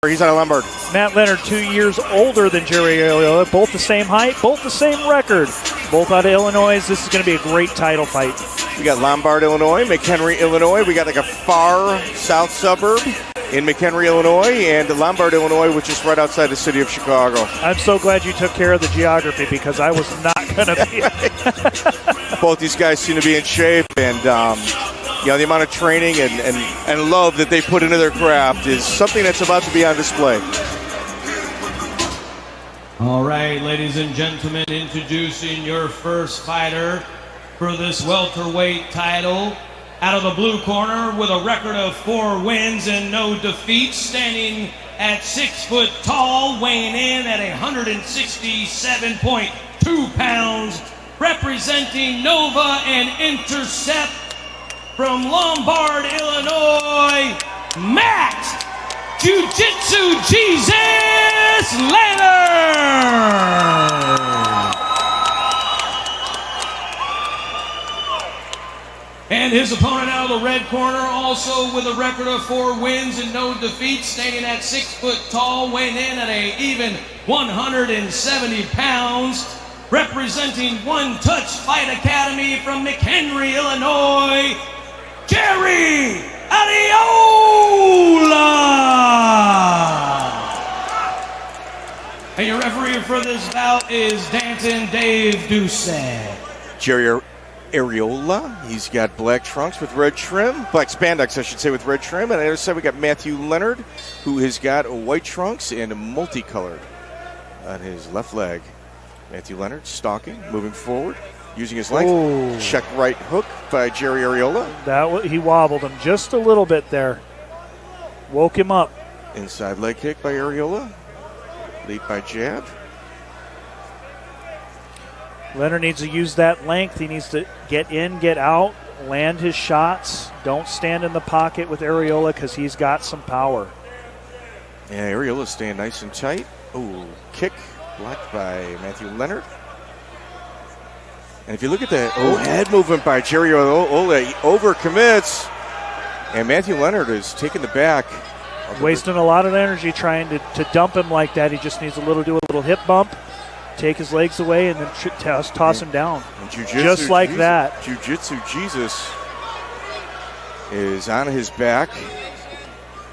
He's on a Lombard. Matt Leonard, 2 years older than Jerry Arreola. Both the same height, both the same record. Both out of Illinois. This is going to be a great title fight. We got Lombard, Illinois, McHenry, Illinois. We got like a far south suburb in McHenry, Illinois, and Lombard, Illinois, which is right outside the city of Chicago. I'm so glad you took care of the geography because I was not going to be. Both these guys seem to be in shape, and the amount of training and love that they put into their craft is something that's about to be on display. All right, ladies and gentlemen, introducing your first fighter for this welterweight title. Out of the blue corner with a record of 4 wins and no defeats, standing at 6 foot tall, weighing in at 167.2 pounds, representing Nova and Intercept from Lombard, Illinois, Matt Jiu-Jitsu Jesus Leonard. And his opponent out of the red corner, also with a record of 4 wins and no defeats, standing at 6 foot tall, weighing in at an even 170 pounds, representing One Touch Fight Academy from McHenry, Illinois, Jerry Arreola. And your referee for this bout is Danton Dave Doucette. Jerry Arreola, he's got black trunks with red trim, black spandex, I should say, with red trim. And on the other side, we got Matthew Leonard, who has got white trunks and multicolored on his left leg. Matthew Leonard stalking, moving forward, using his length. Ooh. Check right hook by Jerry Arreola. He wobbled him just a little bit there. Woke him up. Inside leg kick by Arreola. Lead by jab. Leonard needs to use that length. He needs to get in, get out, land his shots. Don't stand in the pocket with Arreola because he's got some power. Yeah, Arreola's staying nice and tight. Ooh, kick blocked by Matthew Leonard. And if you look at the head movement by Jerry Arreola, he overcommits. And Matthew Leonard is taking the back. Wasting a lot of energy trying to dump him like that. He just needs do a little hip bump, take his legs away, and then toss him down. Just like that. Jiu-Jitsu Jesus is on his back.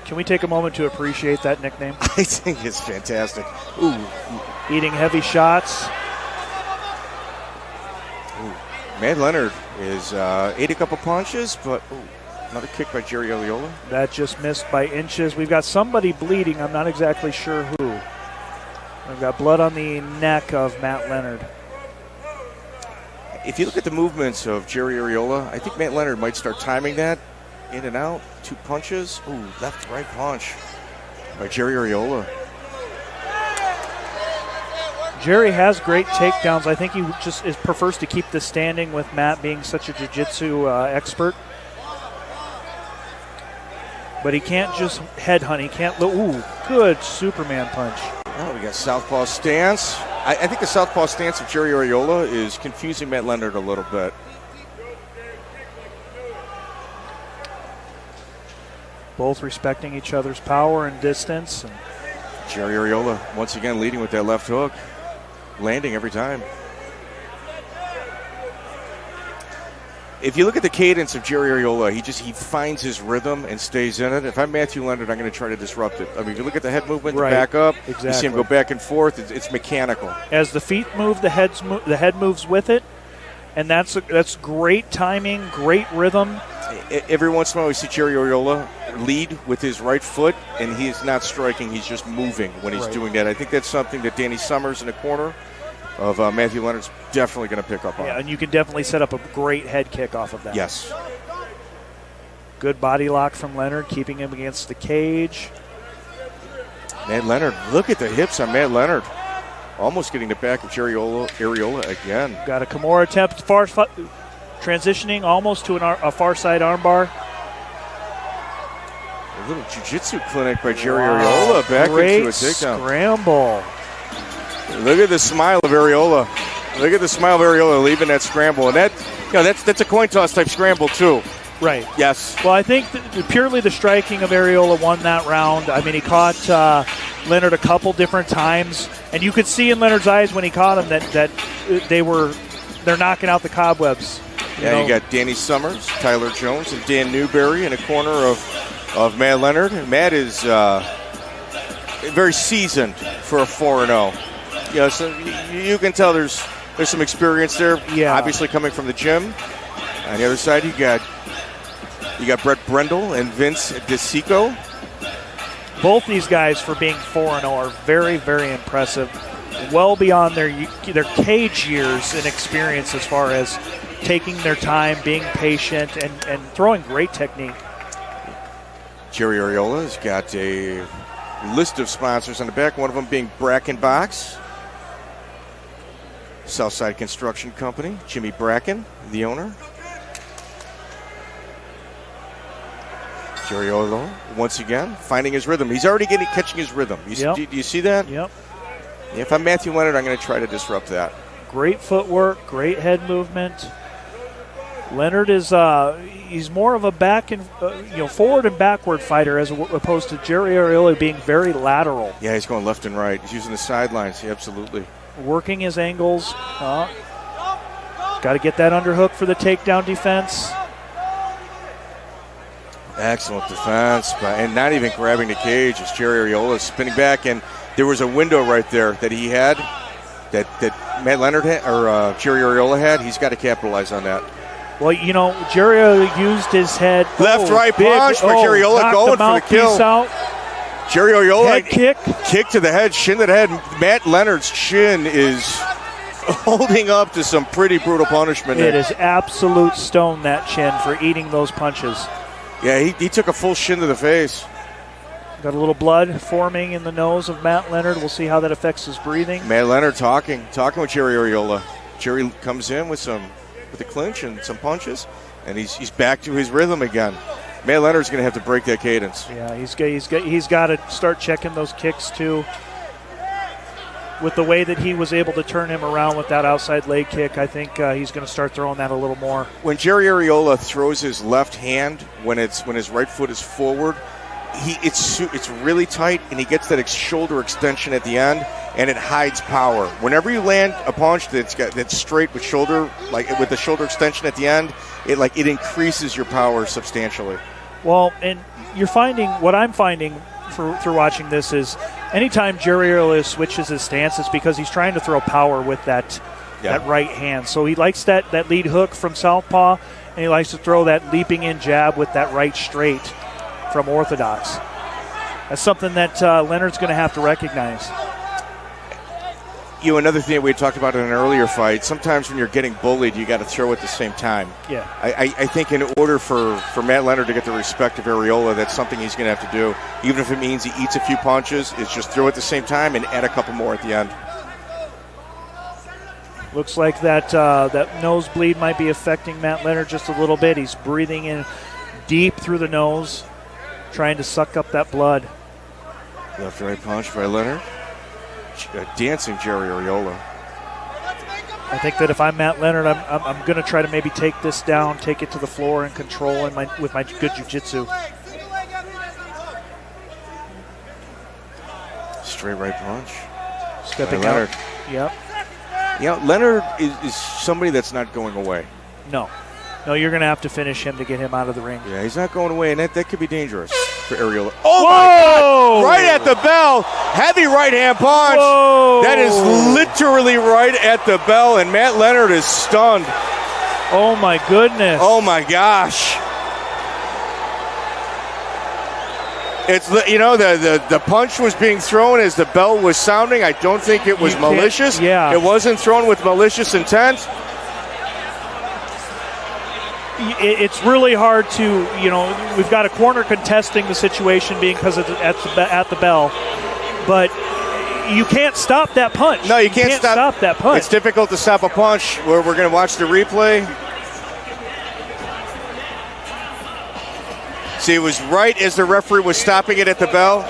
Can we take a moment to appreciate that nickname? I think it's fantastic. Ooh. Eating heavy shots. Ooh. Matt Leonard is ate a couple punches, but another kick by Jerry Arreola. That just missed by inches. We've got somebody bleeding. I'm not exactly sure who. We've got blood on the neck of Matt Leonard. If you look at the movements of Jerry Arreola, I think Matt Leonard might start timing that. In and out, 2 punches. Ooh, left, right punch by Jerry Arreola. Jerry has great takedowns. I think he just prefers to keep the standing with Matt being such a jiu-jitsu expert. But he can't just headhunt. He can't. Ooh, good Superman punch. Oh, we got southpaw stance. I think the southpaw stance of Jerry Arreola is confusing Matt Leonard a little bit. Both respecting each other's power and distance. And Jerry Arreola once again leading with that left hook, landing every time. If you look at the cadence of Jerry Arreola, he finds his rhythm and stays in it. If I'm Matthew Leonard, I'm going to try to disrupt it. I mean, if you look at the head movement, right. The back up, exactly. You see him go back and forth. It's mechanical. As the feet move, the head moves with it, and that's great timing, great rhythm. Every once in a while, we see Jerry Arreola lead with his right foot, and he is not striking. He's just moving when he's doing that. I think that's something that Danny Summers in the corner of Matthew Leonard's definitely going to pick up on. Yeah, and you can definitely set up a great head kick off of that. Yes. Good body lock from Leonard, keeping him against the cage. Matt Leonard, look at the hips on Matt Leonard. Almost getting the back of Jerry Arreola again. Got a Kimura attempt, transitioning almost to a far side armbar. A little jiu-jitsu clinic by Jerry Arreola back into a takedown. Scramble. Look at the smile of Arreola. Look at the smile of Arreola leaving that scramble. And that's a coin toss type scramble too. Right. Yes. Well, I think purely the striking of Arreola won that round. I mean, he caught Leonard a couple different times, and you could see in Leonard's eyes when he caught him that they're knocking out the cobwebs. You got Danny Summers, Tyler Jones, and Dan Newberry in a corner of Matt Leonard. And Matt is very seasoned for a 4-0. So you can tell there's some experience there. Yeah. Obviously coming from the gym. On the other side, you got Brett Brendel and Vince DeSico. Both these guys, for being 4-0, are very, very impressive. Well beyond their cage years and experience as far as taking their time, being patient, and throwing great technique. Jerry Arreola has got a list of sponsors on the back, one of them being Bracken Box, Southside Construction Company, Jimmy Bracken, the owner. Jerry Arreola, once again, finding his rhythm. He's already catching his rhythm. Do you see that? Yep. If I'm Matthew Leonard, I'm going to try to disrupt that. Great footwork, great head movement. Leonard is he's more of a forward and backward fighter as opposed to Jerry Arreola being very lateral. Yeah, he's going left and right. He's using the sidelines. Yeah, absolutely. Working his angles. Got to get that underhook for the takedown defense. Excellent defense, and not even grabbing the cage as Jerry Arreola is spinning back, and there was a window right there that he had, that Matt Leonard had, or Jerry Arreola had. He's got to capitalize on that. Well, Jerry Arreola used his head. Left-right punch for Jerry Arreola going for the kill. Out. Jerry Arreola head kick to the head, shin to the head. Matt Leonard's chin is holding up to some pretty brutal punishment. It is absolute stone, that chin, for eating those punches. Yeah, he took a full shin to the face. Got a little blood forming in the nose of Matt Leonard. We'll see how that affects his breathing. Matt Leonard talking with Jerry Arreola. Jerry comes in with a clinch and some punches, and he's back to his rhythm again. Matt Leonard's going to have to break that cadence. Yeah, he's got to start checking those kicks too. With the way that he was able to turn him around with that outside leg kick, I think he's going to start throwing that a little more. When Jerry Arreola throws his left hand, when his right foot is forward, it's really tight, and he gets that shoulder extension at the end, and it hides power. Whenever you land a punch that's straight with shoulder, like with the shoulder extension at the end, it increases your power substantially. Well, and what I'm finding through watching this is anytime Jerry Arreola switches his stance, it's because he's trying to throw power with that right hand. So he likes that lead hook from southpaw, and he likes to throw that leaping in jab with that right straight from orthodox. That's something that Leonard's going to have to recognize. Another thing that we talked about in an earlier fight, sometimes when you're getting bullied, you got to throw at the same time. Yeah. I think in order for Matt Leonard to get the respect of Arreola, that's something he's going to have to do. Even if it means he eats a few punches, it's just throw at the same time and add a couple more at the end. Looks like that nosebleed might be affecting Matt Leonard just a little bit. He's breathing in deep through the nose, trying to suck up that blood. Left right punch by Leonard. Dancing Jerry Arreola. I think that if I'm Matt Leonard, I'm going to try to maybe take this down, take it to the floor, and control with my good jiu-jitsu. Straight right punch. Stepping Leonard. Yep. Leonard is somebody that's not going away. No, you're going to have to finish him to get him out of the ring. Yeah, he's not going away, and that could be dangerous for Arreola. Oh, my God! Right at the bell. Heavy right-hand punch. Whoa. That is literally right at the bell, and Matt Leonard is stunned. Oh, my goodness. Oh, my gosh. It's the punch was being thrown as the bell was sounding. I don't think it was malicious. Yeah. It wasn't thrown with malicious intent. It's really hard to, we've got a corner contesting the situation being because at the bell, but you can't stop that punch. No, you can't stop that punch. It's difficult to stop a punch. We're going to watch the replay. See, it was right as the referee was stopping it at the bell.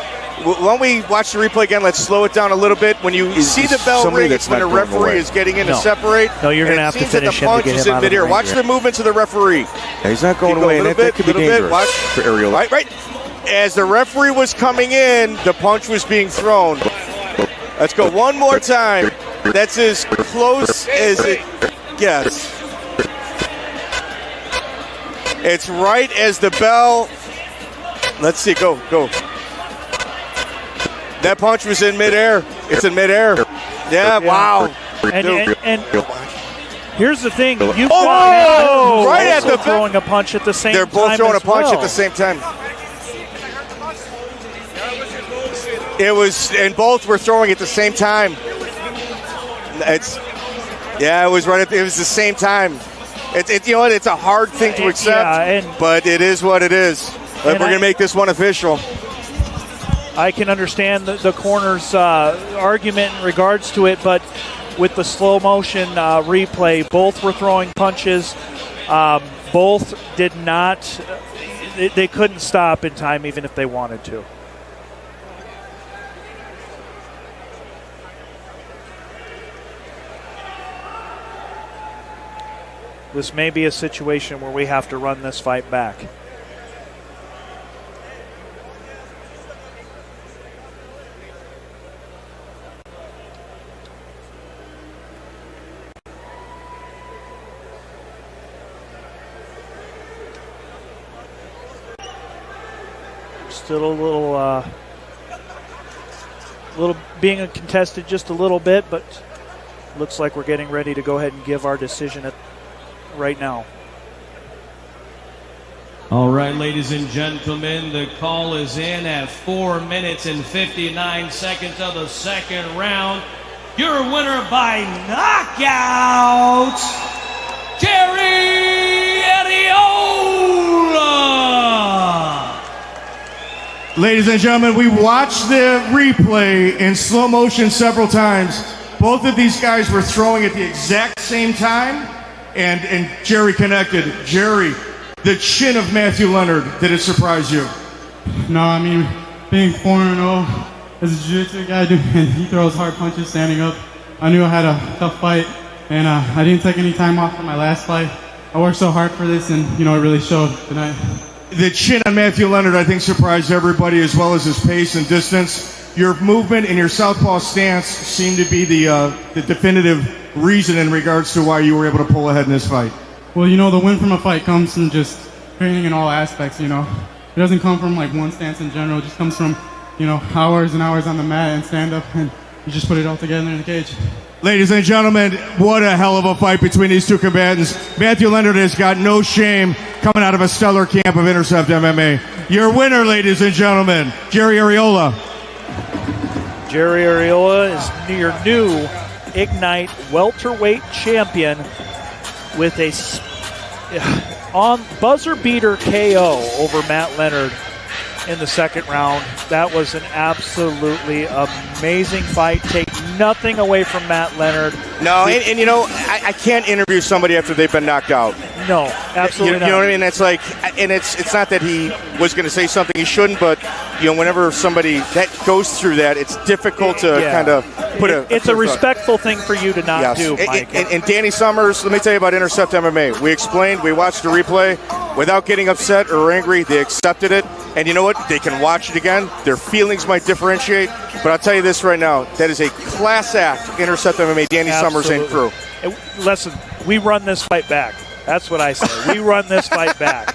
why don't we watch the replay again? Let's slow it down a little bit. When you see the bell ring, it's when the referee is getting in to separate. No, you're going to have to finish him to get him out of the ring. Watch the movements of the referee. Yeah, he's not going away. That could be dangerous for Arreola. Right. As the referee was coming in, the punch was being thrown. Let's go one more time. That's as close as it gets. It's right as the bell. Let's see. Go. That punch was in midair. It's in midair. Yeah, wow. And here's the thing. You've got right at the throwing a punch at the same time. They're both throwing a punch at the same time. It was, and both were throwing at the same time. It was right. It was the same time. You know what? It's a hard thing to accept, but it is what it is. We're going to make this one official. I can understand the corner's argument in regards to it, but with the slow motion replay, both were throwing punches. Both did not. They couldn't stop in time, even if they wanted to. This may be a situation where we have to run this fight back. Still a little being contested just a little bit, but looks like we're getting ready to go ahead and give our decision right now. All right, ladies and gentlemen, the call is in at 4 minutes and 59 seconds of the second round. Your winner by knockout, Jerry Arreola. Ladies and gentlemen, we watched the replay in slow motion several times. Both of these guys were throwing at the exact same time, and Jerry connected. Jerry, the chin of Matthew Leonard, did it surprise you? No, I mean, being 4-0 as a jiu-jitsu guy, and he throws hard punches standing up. I knew I had a tough fight, and I didn't take any time off from my last fight. I worked so hard for this, and, it really showed tonight. The chin on Matthew Leonard, I think, surprised everybody, as well as his pace and distance. Your movement and your southpaw stance seemed to be the definitive reason in regards to why you were able to pull ahead in this fight. Well, the win from a fight comes from just training in all aspects, It doesn't come from, one stance in general. It just comes from, hours and hours on the mat and stand-up, and you just put it all together in the cage. Ladies and gentlemen, what a hell of a fight between these two combatants. Matthew Leonard has got no shame coming out of a stellar camp of Intercept MMA. Your winner, ladies and gentlemen, Jerry Arreola. Jerry Arreola is your new Ignite welterweight champion with a on buzzer beater KO over Matt Leonard in the second round. That was an absolutely amazing fight. Take nothing away from Matt Leonard. No, and I can't interview somebody after they've been knocked out. No, absolutely not. You know what I mean? It's like, and it's not that he was going to say something he shouldn't, but whenever somebody that goes through that, it's difficult to kind of put It's a respectful thing for you to not do, Mike. And Danny Summers, let me tell you about Intercept MMA. We explained, we watched the replay without getting upset or angry. They accepted it, and you know what? They can watch it again. Their feelings might differentiate, but I'll tell you this right now: that is a class act. Intercept MMA, Danny Summers and crew. Listen, we run this fight back. That's what I say. We run this fight back.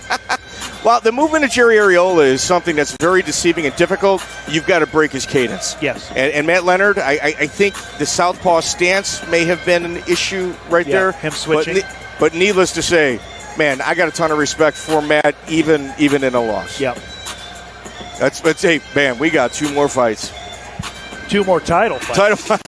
Well, the movement of Jerry Arreola is something that's very deceiving and difficult. You've got to break his cadence. Yes. And Matt Leonard, I think the southpaw stance may have been an issue there. Him switching. But needless to say, man, I got a ton of respect for Matt, even in a loss. Yep. Let's hey, man, we got 2 more fights. 2 more title fights.